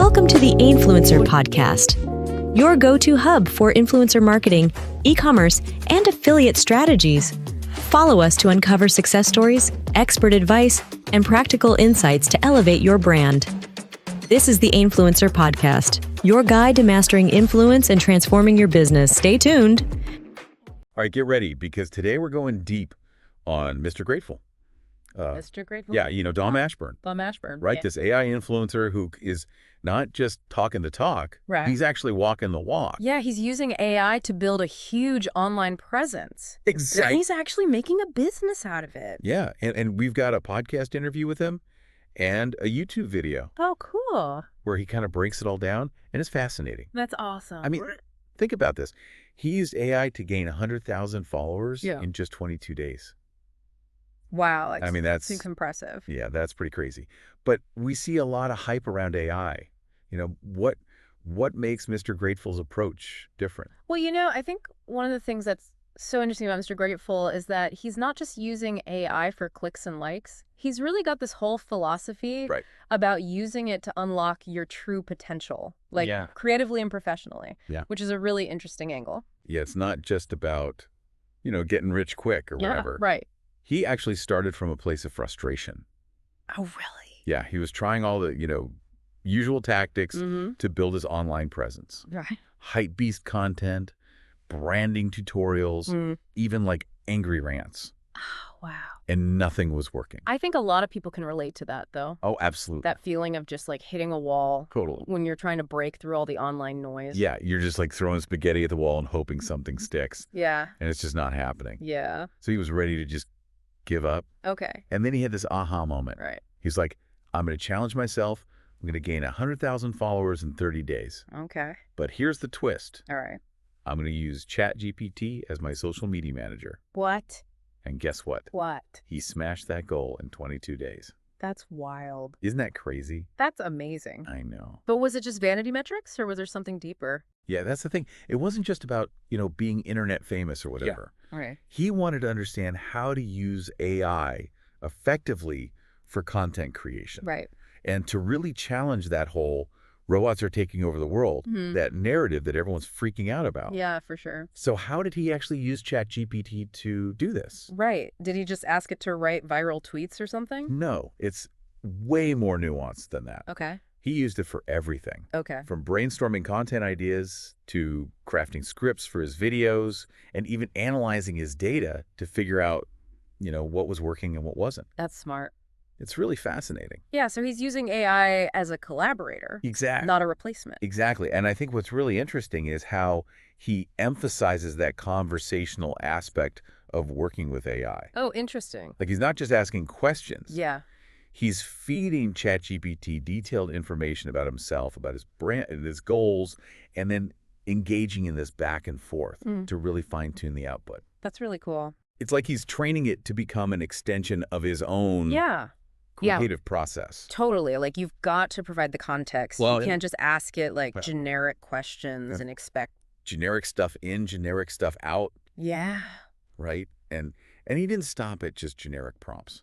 Welcome to the Ainfluencer podcast, your go-to hub for influencer marketing, e-commerce, and affiliate strategies. Follow us to uncover success stories, expert advice, and practical insights to elevate your brand. This is the Ainfluencer podcast, your guide to mastering influence and transforming your business. Stay tuned. All right, get ready, because today we're going deep on Mr. Grateful. Mr. Grateful? Yeah, Dom Ashburn. Dom Ashburn. Right? Yeah. This AI influencer who is not just talking the talk, Right. he's actually walking the walk. Yeah, he's using AI to build a huge online presence. Exactly. And he's actually making a business out of it. Yeah, and we've got a podcast interview with him and a YouTube video Oh, cool. where he kind of breaks it all down, and it's fascinating. That's awesome. I mean, think about this. He used AI to gain 100,000 followers Yeah. in just 22 days. wow. I mean, that's... seems impressive. Yeah, that's pretty crazy. But we see a lot of hype around AI. What makes Mr. Grateful's approach different? Well, I think one of the things that's so interesting about Mr. Grateful is that he's not just using AI for clicks and likes. He's really got this whole philosophy Right. about using it to unlock your true potential, creatively and professionally, which is a really interesting angle. Yeah, it's not just about, getting rich quick or whatever. Right. He actually started from a place of frustration. Oh, really? Yeah, he was trying all the, usual tactics Mm-hmm. to build his online presence. Right. Hype beast content, branding tutorials, even like angry rants. Oh, wow. And nothing was working. I think a lot of people can relate to that, though. Oh, absolutely. That feeling of just like hitting a wall Totally. when you're trying to break through all the online noise. Yeah, you're just like throwing spaghetti at the wall and hoping something sticks. Yeah. And it's just not happening. Yeah. So he was ready to just give up. Okay. And then he had this aha moment. Right. He's like, I'm going to challenge myself. I'm going to gain 100,000 followers in 30 days. Okay. But here's the twist. All right. I'm going to use ChatGPT as my social media manager. What? And guess what? What? He smashed that goal in 22 days. That's wild. Isn't that crazy? That's amazing. I know. But was it just vanity metrics or was there something deeper? Yeah, that's the thing. It wasn't just about, being internet famous or whatever. All right. He wanted to understand how to use AI effectively for content creation. Right. And to really challenge that whole robots are taking over the world, that narrative that everyone's freaking out about. Yeah, for sure. So how did he actually use ChatGPT to do this? Right. Did he just ask it to write viral tweets or something? No, it's way more nuanced than that. Okay. He used it for everything. Okay. From brainstorming content ideas to crafting scripts for his videos and even analyzing his data to figure out, what was working and what wasn't. That's smart. It's really fascinating. Yeah, so he's using AI as a collaborator. Exactly. Not a replacement. Exactly. And I think what's really interesting is how he emphasizes that conversational aspect of working with AI. Oh, interesting. Like, he's not just asking questions. Yeah. He's feeding ChatGPT detailed information about himself, about his brand, his goals, and then engaging in this back and forth to really fine-tune the output. That's really cool. It's like he's training it to become an extension of his own creative process. Totally. Like, you've got to provide the context. Well, you can't just ask it, generic questions and expect... Generic stuff in, generic stuff out. Yeah. Right? And he didn't stop at just generic prompts.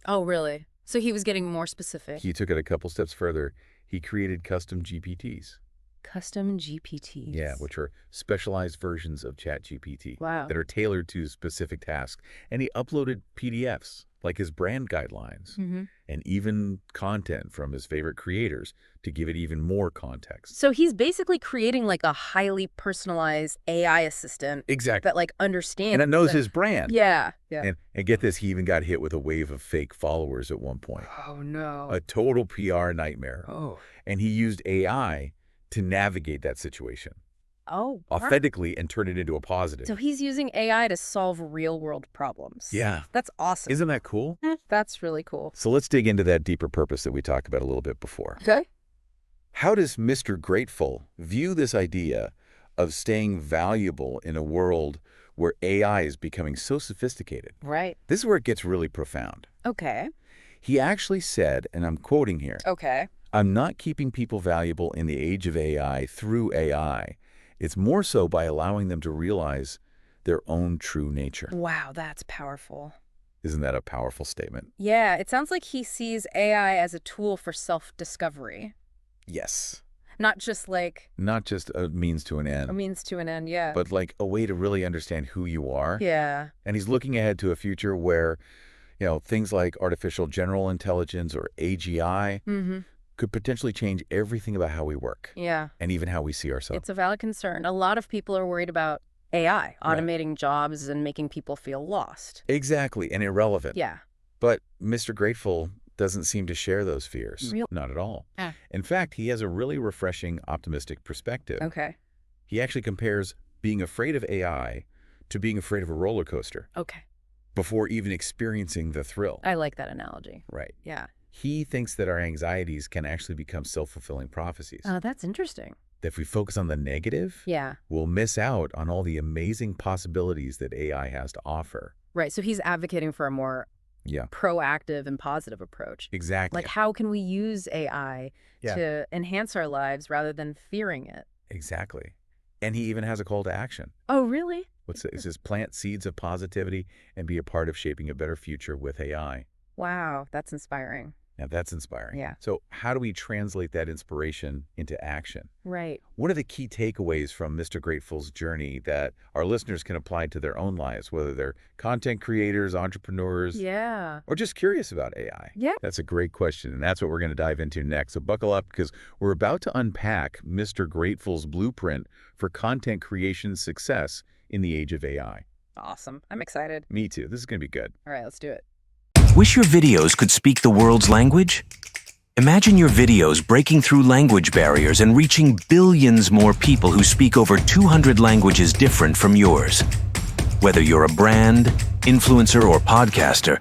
Oh, really? So he was getting more specific. He took it a couple steps further. He created custom GPTs. Custom GPTs. Yeah, which are specialized versions of ChatGPT. Wow. That are tailored to specific tasks. And he uploaded PDFs, like his brand guidelines, and even content from his favorite creators to give it even more context. So he's basically creating like a highly personalized AI assistant. Exactly. That understands. And it knows his brand. Yeah. Yeah. And get this, he even got hit with a wave of fake followers at one point. Oh, no. A total PR nightmare. Oh. And he used AI to navigate that situation. Oh. Authentically and turn it into a positive. So he's using AI to solve real-world problems. Yeah. That's awesome. Isn't that cool? That's really cool. So let's dig into that deeper purpose that we talked about a little bit before. Okay. How does Mr. Grateful view this idea of staying valuable in a world where AI is becoming so sophisticated? Right. This is where it gets really profound. Okay. He actually said, and I'm quoting here, Okay. I'm not keeping people valuable in the age of AI through AI. It's more so by allowing them to realize their own true nature. Wow, that's powerful. Isn't that a powerful statement? Yeah, it sounds like he sees AI as a tool for self-discovery. Yes. Not just like Not just a means to an end, a means to an end, yeah. but like a way to really understand who you are. Yeah. And he's looking ahead to a future where, things like artificial general intelligence or AGI could potentially change everything about how we work. Yeah. And even how we see ourselves. It's a valid concern. A lot of people are worried about AI automating jobs and making people feel lost. Exactly, and irrelevant. Yeah. But Mr. Grateful doesn't seem to share those fears. Real- Not at all. Ah. In fact, he has a really refreshing, optimistic perspective. Okay. He actually compares being afraid of AI to being afraid of a roller coaster Okay. before even experiencing the thrill. I like that analogy. Right. Yeah. He thinks that our anxieties can actually become self-fulfilling prophecies. Oh, that's interesting. That if we focus on the negative, Yeah. we'll miss out on all the amazing possibilities that AI has to offer. Right. So he's advocating for a more Yeah, proactive and positive approach. exactly. Like, how can we use AI Yeah. to enhance our lives rather than fearing it? Exactly. And he even has a call to action. Oh, really? It says plant seeds of positivity and be a part of shaping a better future with AI. Wow, that's inspiring. Now that's inspiring. Yeah. So how do we translate that inspiration into action? Right. What are the key takeaways from Mr. Grateful's journey that our listeners can apply to their own lives, whether they're content creators, entrepreneurs, Yeah. or just curious about AI? Yeah. That's a great question, and that's what we're going to dive into next. So buckle up because we're about to unpack Mr. Grateful's blueprint for content creation success in the age of AI. Awesome. I'm excited. Me too. This is going to be good. All right, let's do it. Wish your videos could speak the world's language? Imagine your videos breaking through language barriers and reaching billions more people who speak over 200 languages different from yours. Whether you're a brand, influencer, or podcaster,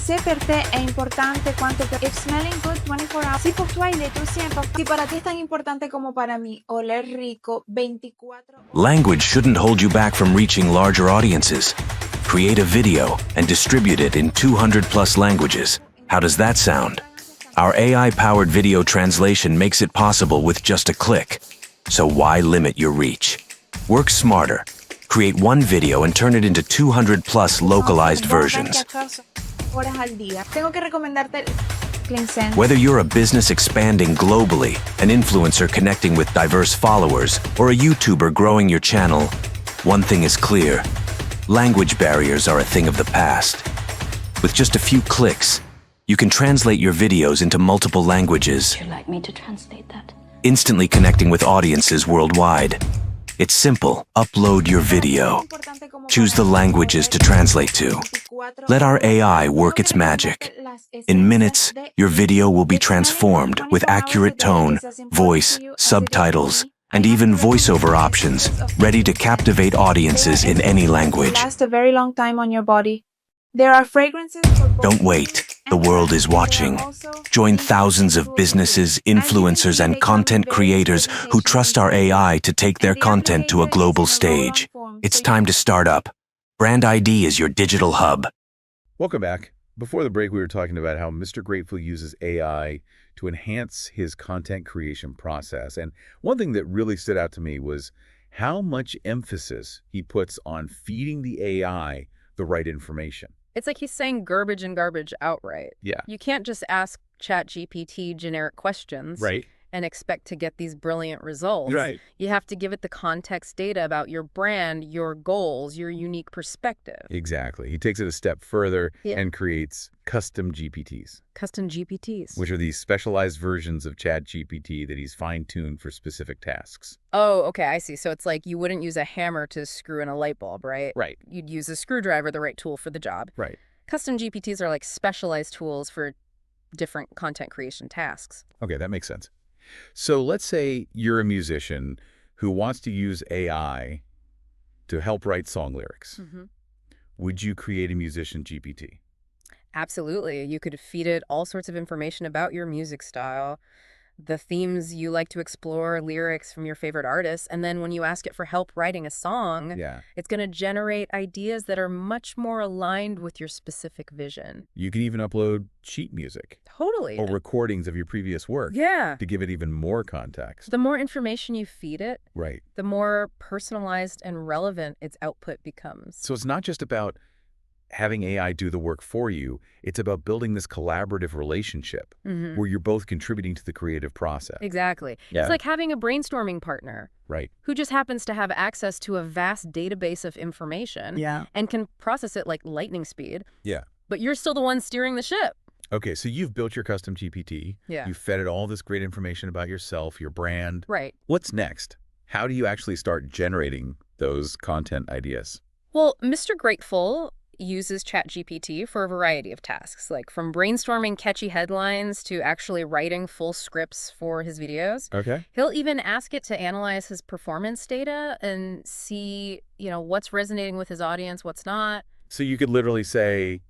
Sé per te è importante quanto per If smelling good 24 hours. Si pour toi il est aussi important. Si para ti es tan importante como para mí oler rico 24 horas. language shouldn't hold you back from reaching larger audiences. Create a video and distribute it in 200+ languages. How does that sound? Our AI-powered video translation makes it possible with just a click. So why limit your reach? Work smarter. Create one video and turn it into 200+ localized versions. Horas al día. Tengo que recomendarte Aifluencer. Whether you're a business expanding globally, an influencer connecting with diverse followers, or a YouTuber growing your channel, one thing is clear. Language barriers are a thing of the past. With just a few clicks, you can translate your videos into multiple languages, Would you like me to translate that? instantly connecting with audiences worldwide. It's simple. Upload your video. Choose the languages to translate to. Let our AI work its magic. In minutes, your video will be transformed with accurate tone, voice, subtitles, and even voiceover options, ready to captivate audiences in any language. Last a very long time on your body. There are fragrances for both Don't wait. The world is watching. Join thousands of businesses, influencers, and content creators who trust our AI to take their content to a global stage. It's time to start up. Brand ID is your digital hub. Welcome back. Before the break, we were talking about how Mr. Grateful uses AI to enhance his content creation process. And one thing that really stood out to me was how much emphasis he puts on feeding the AI the right information. It's like he's saying garbage and garbage outright. Yeah. You can't just ask ChatGPT generic questions and expect to get these brilliant results. Right. You have to give it the context data about your brand, your goals, your unique perspective. Exactly. He takes it a step further Yeah. and creates custom GPTs, Custom GPTs. which are these specialized versions of ChatGPT that he's fine-tuned for specific tasks. Oh, okay, I see. So it's like you wouldn't use a hammer to screw in a light bulb, right? Right. You'd use a screwdriver, the right tool for the job. Right. Custom GPTs are like specialized tools for different content creation tasks. Okay, that makes sense. So let's say you're a musician who wants to use AI to help write song lyrics. Would you create a musician GPT? Absolutely. You could feed it all sorts of information about your music style, the themes you like to explore, lyrics from your favorite artists, and then when you ask it for help writing a song, Yeah. it's going to generate ideas that are much more aligned with your specific vision. You can even upload sheet music Totally. or recordings of your previous work Yeah. to give it even more context. The more information you feed it, Right. the more personalized and relevant its output becomes. So it's not just about having AI do the work for you. It's about building this collaborative relationship where you're both contributing to the creative process. Exactly. Yeah. It's like having a brainstorming partner Right. who just happens to have access to a vast database of information and can process it like lightning speed. Yeah. But you're still the one steering the ship. Okay, so you've built your custom GPT. Yeah. You've fed it all this great information about yourself, your brand. Right. What's next? How do you actually start generating those content ideas? Well, Mr. Grateful uses ChatGPT for a variety of tasks, like from brainstorming catchy headlines to actually writing full scripts for his videos. Okay. He'll even ask it to analyze his performance data and see, what's resonating with his audience, what's not. So you could literally say,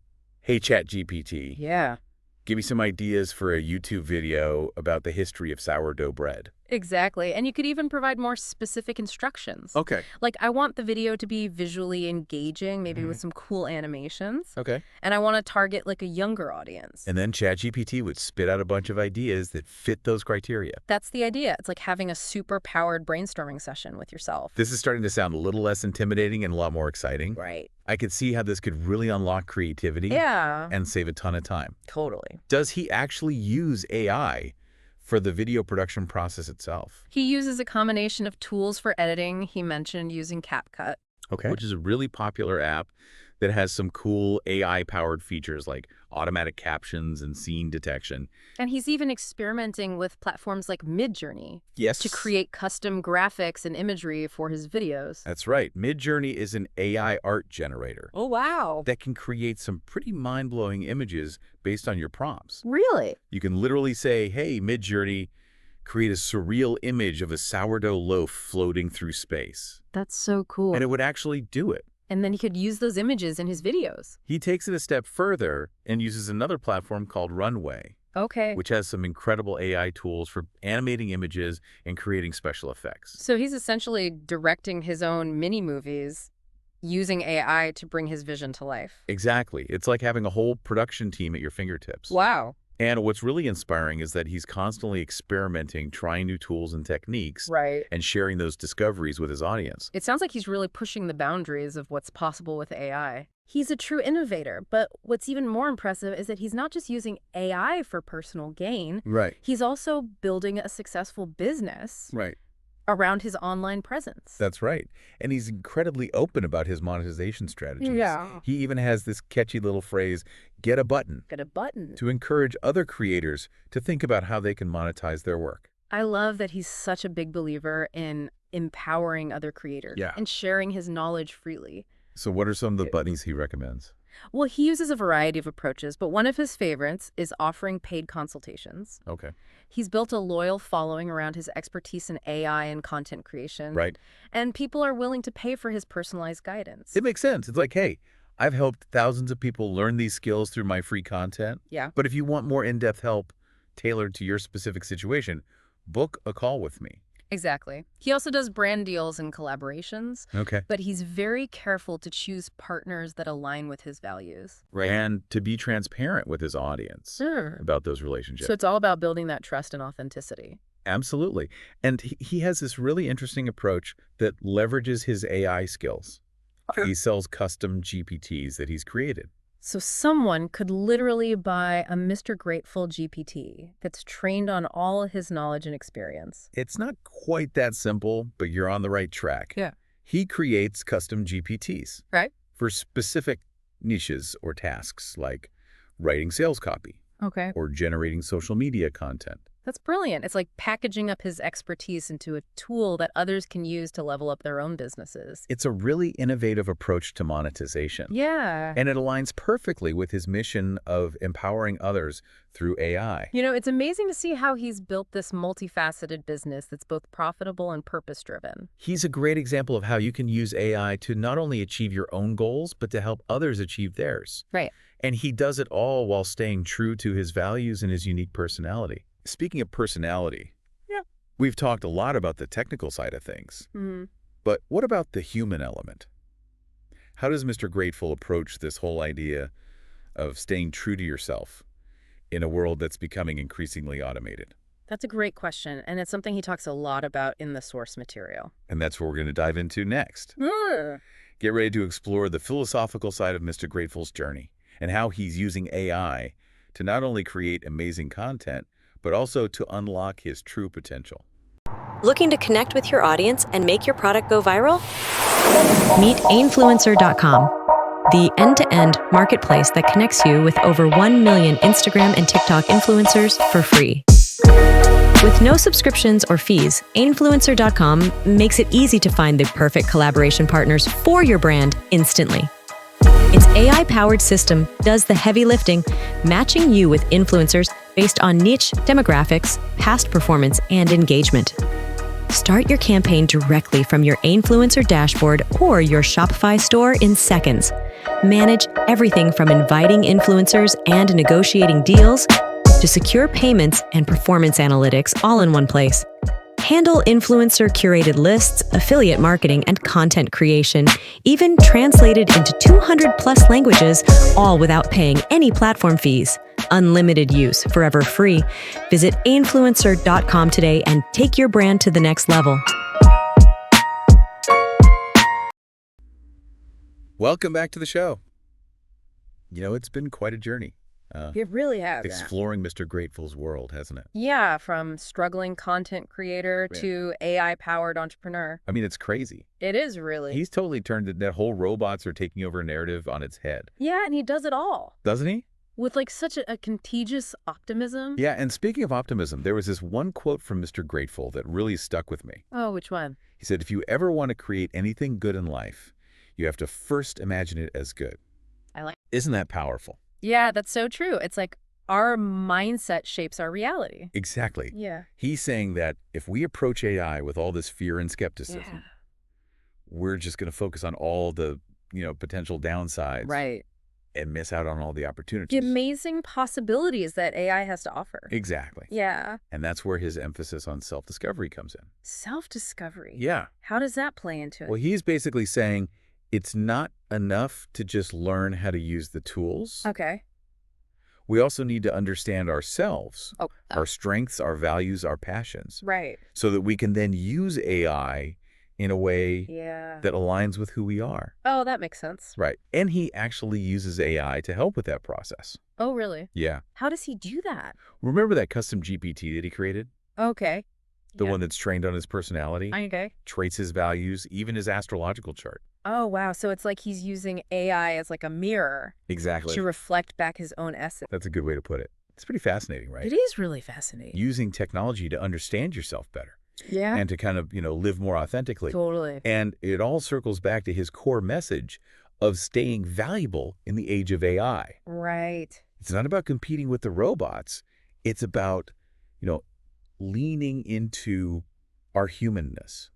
hey, ChatGPT, Yeah. give me some ideas for a YouTube video about the history of sourdough bread. Exactly. And you could even provide more specific instructions. Okay. Like, I want the video to be visually engaging, maybe with some cool animations. Okay. And I want to target like a younger audience. And then ChatGPT would spit out a bunch of ideas that fit those criteria. That's the idea. It's like having a super powered brainstorming session with yourself. This is starting to sound a little less intimidating and a lot more exciting. Right. I could see how this could really unlock creativity and save a ton of time. Totally. Does he actually use AI for the video production process itself? He uses a combination of tools for editing. He mentioned using CapCut. Okay. Which is a really popular app that has some cool AI-powered features like automatic captions and scene detection. And he's even experimenting with platforms like Midjourney Yes. to create custom graphics and imagery for his videos. That's right. Midjourney is an AI art generator Oh, wow. that can create some pretty mind-blowing images based on your prompts. Really? You can literally say, hey, Midjourney, create a surreal image of a sourdough loaf floating through space. That's so cool. And it would actually do it. And then he could use those images in his videos. He takes it a step further and uses another platform called Runway, Okay. which has some incredible AI tools for animating images and creating special effects. So he's essentially directing his own mini-movies using AI to bring his vision to life. Exactly. It's like having a whole production team at your fingertips. Wow. And what's really inspiring is that he's constantly experimenting, trying new tools and techniques, Right. and sharing those discoveries with his audience. It sounds like he's really pushing the boundaries of what's possible with AI. He's a true innovator, but what's even more impressive is that he's not just using AI for personal gain. Right. He's also building a successful business Right. around his online presence. That's right. And he's incredibly open about his monetization strategies. Yeah. He even has this catchy little phrase, get a button, Got a button. to encourage other creators to think about how they can monetize their work. I love that he's such a big believer in empowering other creators and sharing his knowledge freely. So what are some of the buttons he recommends? Well, he uses a variety of approaches, but one of his favorites is offering paid consultations. Okay. He's built a loyal following around his expertise in AI and content creation. Right. And people are willing to pay for his personalized guidance. It makes sense. It's like, hey, I've helped thousands of people learn these skills through my free content. Yeah. But if you want more in-depth help tailored to your specific situation, book a call with me. Exactly. He also does brand deals and collaborations, Okay. but he's very careful to choose partners that align with his values. Right. And to be transparent with his audience Sure. about those relationships. So it's all about building that trust and authenticity. Absolutely. And he has this really interesting approach that leverages his AI skills. He sells custom GPTs that he's created. So someone could literally buy a Mr. Grateful GPT that's trained on all his knowledge and experience. It's not quite that simple, but you're on the right track. Yeah. He creates custom GPTs. Right. For specific niches or tasks like writing sales copy Okay. or generating social media content. That's brilliant. It's like packaging up his expertise into a tool that others can use to level up their own businesses. It's a really innovative approach to monetization. Yeah. And it aligns perfectly with his mission of empowering others through AI. You know, it's amazing to see how he's built this multifaceted business that's both profitable and purpose-driven. He's a great example of how you can use AI to not only achieve your own goals, but to help others achieve theirs. Right. And he does it all while staying true to his values and his unique personality. Speaking of personality, we've talked a lot about the technical side of things. But what about the human element? How does Mr. Grateful approach this whole idea of staying true to yourself in a world that's becoming increasingly automated? That's a great question, and it's something he talks a lot about in the source material. And that's what we're going to dive into next. Get ready to explore the philosophical side of Mr. Grateful's journey and how he's using AI to not only create amazing content, but also to unlock his true potential. Looking to connect with your audience and make your product go viral? Meet Ainfluencer.com, the end-to-end marketplace that connects you with over 1 million Instagram and TikTok influencers for free. With no subscriptions or fees, Ainfluencer.com makes it easy to find the perfect collaboration partners for your brand instantly. Its AI-powered system does the heavy lifting, matching you with influencers based on niche demographics, past performance, and engagement. Start your campaign directly from your Ainfluencer dashboard or your Shopify store in seconds. Manage everything from inviting influencers and negotiating deals to secure payments and performance analytics all in one place. Handle influencer-curated lists, affiliate marketing, and content creation, even translated into 200+ languages, all without paying any platform fees. Unlimited use, forever free. Visit Ainfluencer.com today and take your brand to the next level. Welcome back to the show. It's been quite a journey. It really has. Exploring Mr. Grateful's world, hasn't it? Yeah, from struggling content creator to AI-powered entrepreneur. I mean, it's crazy. It is really. He's totally turned that whole robots are taking over narrative on its head. Yeah, and he does it all. Doesn't he? With such a contagious optimism. Yeah, and speaking of optimism, there was this one quote from Mr. Grateful that really stuck with me. Oh, which one? He said, if you ever want to create anything good in life, you have to first imagine it as good. Isn't that powerful? Yeah, that's so true. It's like our mindset shapes our reality. Exactly. Yeah. He's saying that if we approach AI with all this fear and skepticism, we're just going to focus on all the, potential downsides. Right. And miss out on all the opportunities. The amazing possibilities that AI has to offer. Exactly. Yeah. And that's where his emphasis on self-discovery comes in. Self-discovery? Yeah. How does that play into it? Well, he's basically saying it's not enough to just learn how to use the tools. Okay. We also need to understand ourselves, our strengths, our values, our passions. Right. So that we can then use AI in a way that aligns with who we are. Oh, that makes sense. Right. And he actually uses AI to help with that process. Oh, really? Yeah. How does he do that? Remember that custom GPT that he created? Okay. The one that's trained on his personality? Okay. Traits, his values, even his astrological chart. Oh, wow. So it's like he's using AI as like a mirror. Exactly. To reflect back his own essence. That's a good way to put it. It's pretty fascinating, right? It is really fascinating. Using technology to understand yourself better. Yeah. And to kind of, live more authentically. Totally. And it all circles back to his core message of staying valuable in the age of AI. Right. It's not about competing with the robots. It's about, leaning into our humanness.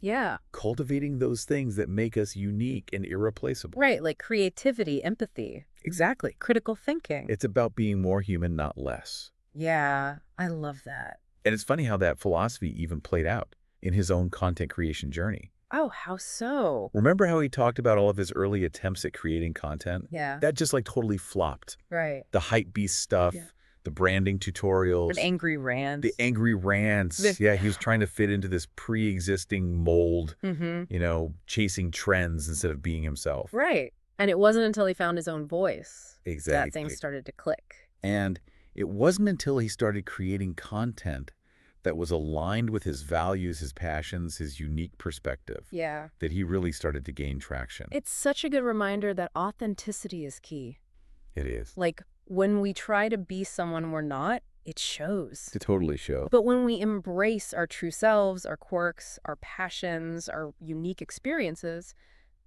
Yeah. Cultivating those things that make us unique and irreplaceable. Right, like creativity, empathy. Exactly. Critical thinking. It's about being more human, not less. Yeah, I love that. And it's funny how that philosophy even played out in his own content creation journey. Oh, how so? Remember how he talked about all of his early attempts at creating content? Yeah. That just totally flopped. Right. The hype beast stuff, the branding tutorials. The angry rants. The angry rants. Yeah, he was trying to fit into this pre-existing mold, chasing trends instead of being himself. Right. And it wasn't until he found his own voice that things started to click. And it wasn't until he started creating content that was aligned with his values, his passions, his unique perspective. Yeah. That he really started to gain traction. It's such a good reminder that authenticity is key. It is. Like, when we try to be someone we're not, it shows. To totally show. But when we embrace our true selves, our quirks, our passions, our unique experiences,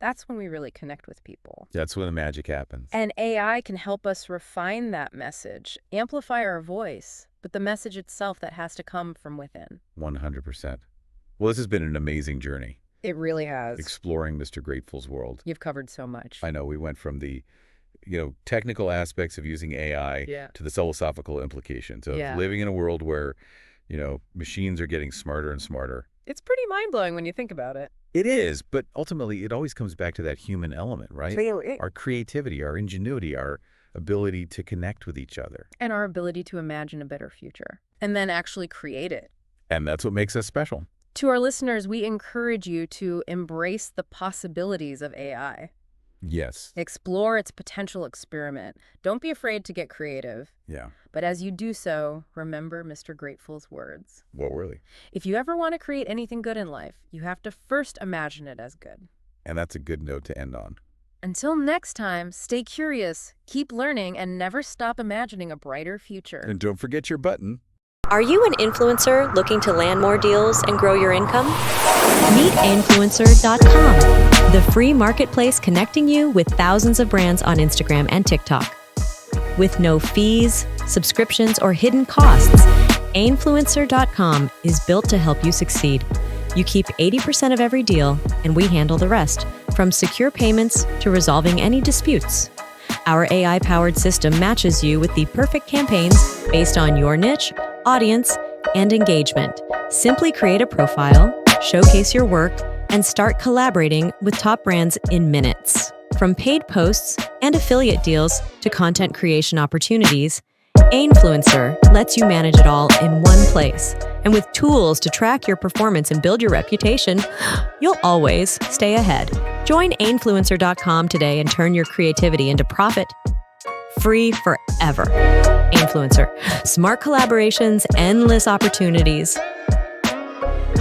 that's when we really connect with people. That's when the magic happens. And AI can help us refine that message, amplify our voice, but the message itself that has to come from within. 100%. Well, this has been an amazing journey. It really has. Exploring Mr. Grateful's world. You've covered so much. I know. We went from the technical aspects of using AI to the philosophical implications of living in a world where, machines are getting smarter and smarter. It's pretty mind-blowing when you think about it. It is, but ultimately it always comes back to that human element, right? Our creativity, our ingenuity, our ability to connect with each other. And our ability to imagine a better future. And then actually create it. And that's what makes us special. To our listeners, we encourage you to embrace the possibilities of AI. Yes. Explore its potential experiment. Don't be afraid to get creative. Yeah. But as you do so, remember Mr. Grateful's words. Well, really. If you ever want to create anything good in life, you have to first imagine it as good. And that's a good note to end on. Until next time, stay curious, keep learning, and never stop imagining a brighter future. And don't forget your button. Are you an influencer looking to land more deals and grow your income? Meet Ainfluencer.com, the free marketplace connecting you with thousands of brands on Instagram and TikTok. With no fees, subscriptions, or hidden costs, Ainfluencer.com is built to help you succeed. You keep 80% of every deal, and we handle the rest, from secure payments to resolving any disputes. Our AI-powered system matches you with the perfect campaigns based on your niche, audience, and engagement. Simply create a profile, showcase your work, and start collaborating with top brands in minutes. From paid posts and affiliate deals to content creation opportunities, Ainfluencer lets you manage it all in one place. And with tools to track your performance and build your reputation, you'll always stay ahead. Join Ainfluencer.com today and turn your creativity into profit free forever. Ainfluencer. Smart collaborations, endless opportunities.